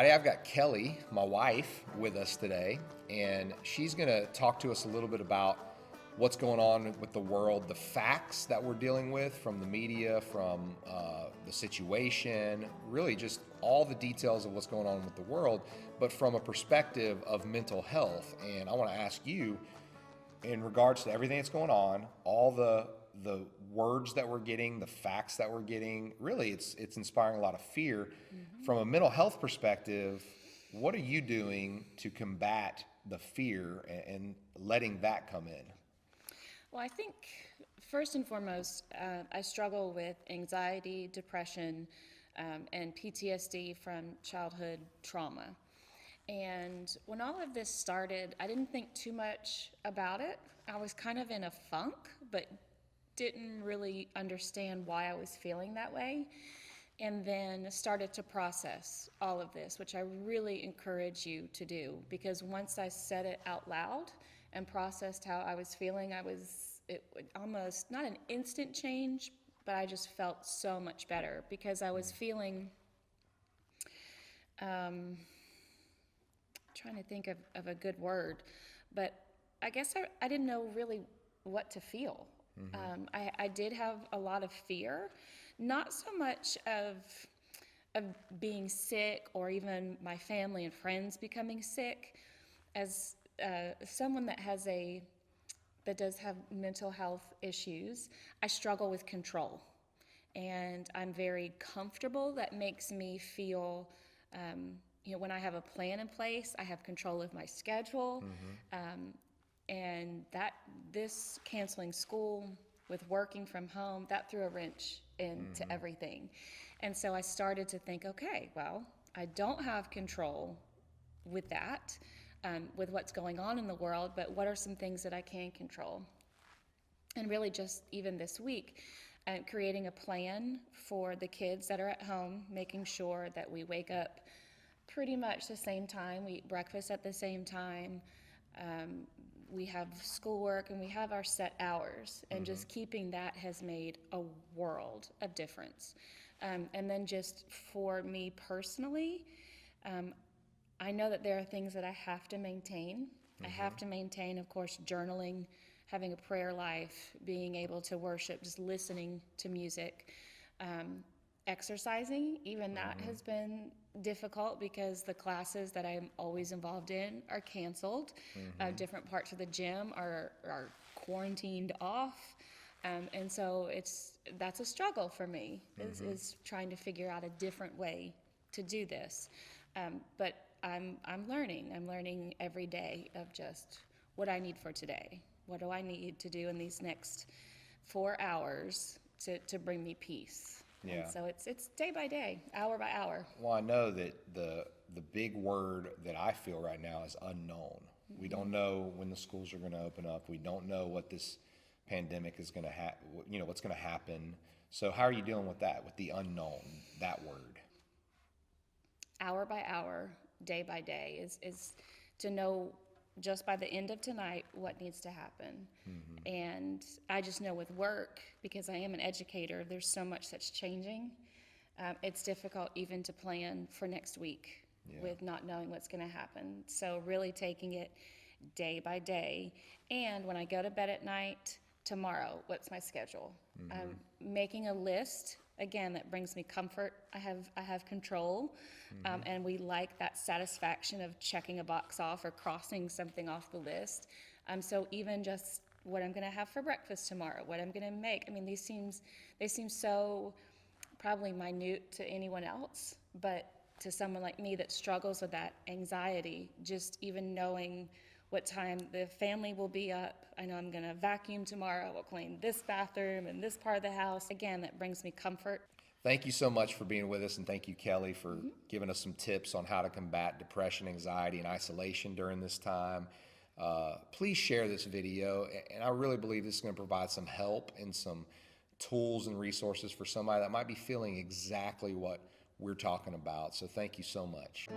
everybody. I've got Kelly, my wife, with us today, and she's going to talk to us a little bit about what's going on with the world, the facts that we're dealing with from the media, from the situation, really just all the details of what's going on with the world, but from a perspective of mental health. And I want to ask you, in regards to everything that's going on, all the words that we're getting, the facts that we're getting, really it's inspiring a lot of fear. From a mental health perspective, what are you doing to combat the fear and letting that come in? Well, I think first and foremost, I struggle with anxiety, depression, and PTSD from childhood trauma. And when all of this started, I didn't think too much about it. I was kind of in a funk, but didn't really understand why I was feeling that way. And then started to process all of this, which I really encourage you to do, because once I said it out loud and processed how I was feeling, it almost, not an instant change, but I just felt so much better because I was feeling, trying to think of a good word, but I guess I didn't know really what to feel. I did have a lot of fear, not so much of being sick or even my family and friends becoming sick. As someone that does have mental health issues, I struggle with control, and I'm very comfortable. That makes me feel, when I have a plan in place, I have control of my schedule, and this canceling school with working from home, that threw a wrench into everything. And so I started to think, okay, well, I don't have control with that, with what's going on in the world, but what are some things that I can control? And really just even this week, creating a plan for the kids that are at home, making sure that we wake up pretty much the same time, we eat breakfast at the same time, we have schoolwork, and we have our set hours, and just keeping that has made a world of difference. And then just for me personally, I know that there are things that I have to maintain. I have to maintain, of course, journaling, having a prayer life, being able to worship, just listening to music, exercising. Even that has been difficult because the classes that I'm always involved in are canceled. Different parts of the gym are quarantined off. And so that's a struggle for me, is trying to figure out a different way to do this. But I'm learning every day of just what I need for today. What do I need to do in these next 4 hours to bring me peace? Yeah. And so it's day by day, hour by hour. Well, I know that the big word that I feel right now is unknown. We don't know when the schools are going to open up. We don't know what this pandemic is going to what's going to happen. So how are you dealing with that, with the unknown, that word? Hour by hour, day by day is to know just by the end of tonight what needs to happen. And I just know with work, because I am an educator, there's so much that's changing. It's difficult even to plan for next week with not knowing what's going to happen. So really taking it day by day. And when I go to bed at night, tomorrow, what's my schedule? Making a list, again, that brings me comfort. I have control, and we like that satisfaction of checking a box off or crossing something off the list. So even just what I'm going to have for breakfast tomorrow, what I'm going to make. I mean, they seem so probably minute to anyone else, but to someone like me that struggles with that anxiety, just even knowing what time the family will be up. I know I'm going to vacuum tomorrow. We'll clean this bathroom and this part of the house. Again, that brings me comfort. Thank you so much for being with us, and thank you, Kelly, for giving us some tips on how to combat depression, anxiety, and isolation during this time. Please share this video, and I really believe this is going to provide some help and some tools and resources for somebody that might be feeling exactly what we're talking about. So thank you so much.